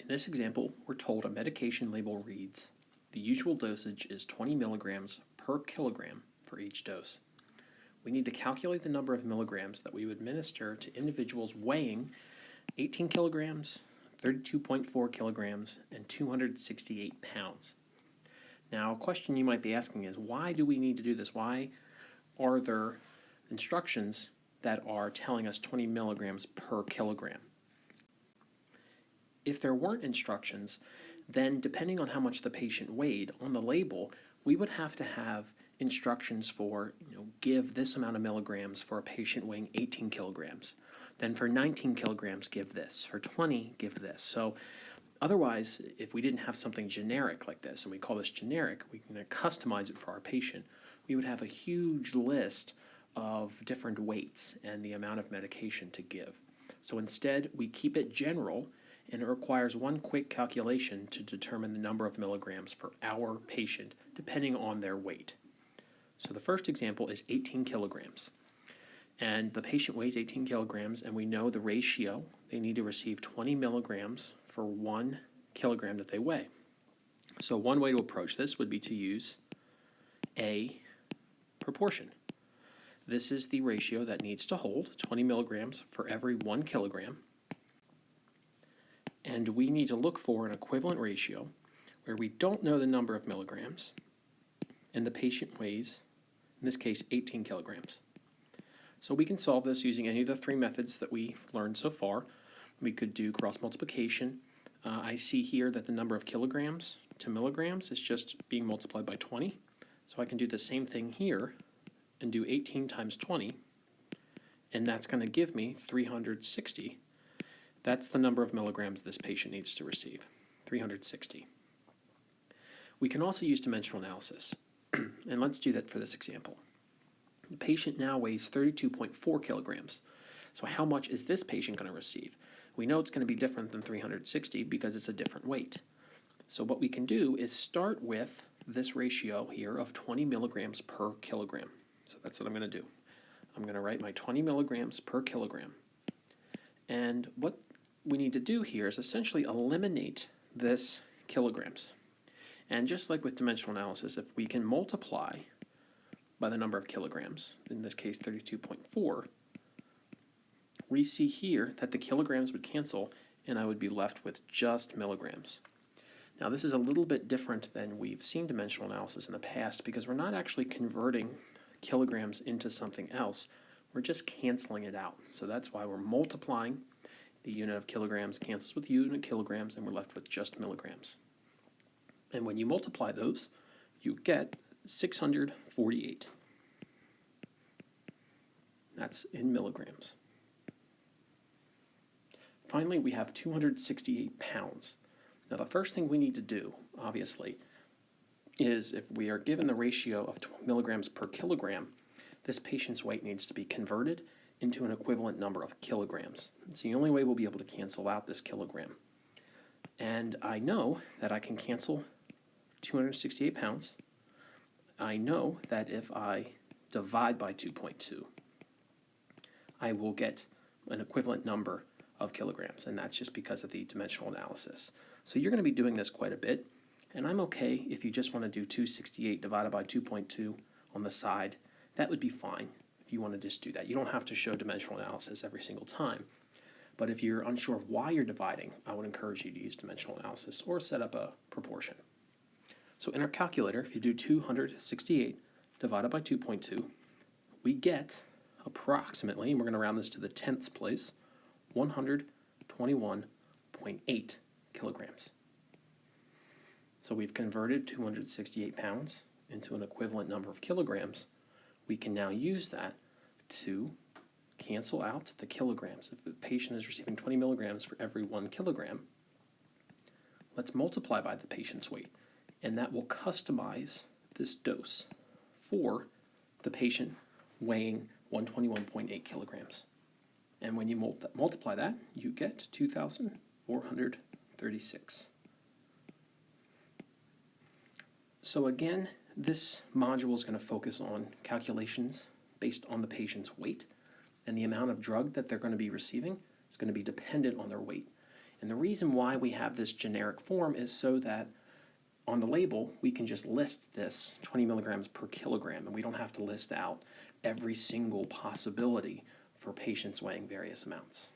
In this example, we're told a medication label reads, the usual dosage is 20 milligrams per kilogram for each dose. We need to calculate the number of milligrams that we would administer to individuals weighing 18 kilograms, 32.4 kilograms, and 268 pounds. Now, a question you might be asking is, why do we need to do this? Why are there instructions that are telling us 20 milligrams per kilogram? If there weren't instructions, then depending on how much the patient weighed on the label, we would have to have instructions for, give this amount of milligrams for a patient weighing 18 kilograms. Then for 19 kilograms, give this. For 20, give this. So otherwise, if we didn't have something generic like this, and we call this generic, we can customize it for our patient, we would have a huge list of different weights and the amount of medication to give. So instead, we keep it general, and it requires one quick calculation to determine the number of milligrams for our patient, depending on their weight. So the first example is 18 kilograms. And the patient weighs 18 kilograms, and we know the ratio. They need to receive 20 milligrams for 1 kilogram that they weigh. So one way to approach this would be to use a proportion. This is the ratio that needs to hold, 20 milligrams for every 1 kilogram. And we need to look for an equivalent ratio where we don't know the number of milligrams, and the patient weighs, in this case, 18 kilograms. So we can solve this using any of the three methods that we've learned so far. We could do cross multiplication. I see here that the number of kilograms to milligrams is just being multiplied by 20. So I can do the same thing here and do 18 times 20, and that's going to give me 360. That's the number of milligrams this patient needs to receive, 360. We can also use dimensional analysis, and let's do that for this example. The patient now weighs 32.4 kilograms. So how much is this patient going to receive? We know it's going to be different than 360 because it's a different weight. So what we can do is start with this ratio here of 20 milligrams per kilogram. So that's what I'm going to do. I'm going to write my 20 milligrams per kilogram. And what we need to do here is essentially eliminate this kilograms. And just like with dimensional analysis, if we can multiply by the number of kilograms, in this case 32.4, we see here that the kilograms would cancel and I would be left with just milligrams. Now this is a little bit different than we've seen dimensional analysis in the past because we're not actually converting kilograms into something else, we're just canceling it out. So that's why we're multiplying. The unit of kilograms cancels with the unit of kilograms, and we're left with just milligrams. And when you multiply those, you get 648. That's in milligrams. Finally, we have 268 pounds. Now, the first thing we need to do, obviously, is if we are given the ratio of milligrams per kilogram, this patient's weight needs to be converted into an equivalent number of kilograms. It's the only way we'll be able to cancel out this kilogram. And I know that I can cancel 268 pounds. I know that if I divide by 2.2, I will get an equivalent number of kilograms, and that's just because of the dimensional analysis. So you're going to be doing this quite a bit, and I'm okay if you just want to do 268 divided by 2.2 on the side. That would be fine if you want to just do that. You don't have to show dimensional analysis every single time. But if you're unsure of why you're dividing, I would encourage you to use dimensional analysis or set up a proportion. So in our calculator, if you do 268 divided by 2.2, we get approximately, and we're going to round this to the tenths place, 121.8 kilograms. So we've converted 268 pounds into an equivalent number of kilograms. We can now use that to cancel out the kilograms. If the patient is receiving 20 milligrams for every 1 kilogram, let's multiply by the patient's weight, and that will customize this dose for the patient weighing 121.8 kilograms. And when you multiply that, you get 2,436. So again, this module is going to focus on calculations based on the patient's weight, and the amount of drug that they're going to be receiving is going to be dependent on their weight. And the reason why we have this generic form is so that on the label, we can just list this 20 milligrams per kilogram, and we don't have to list out every single possibility for patients weighing various amounts.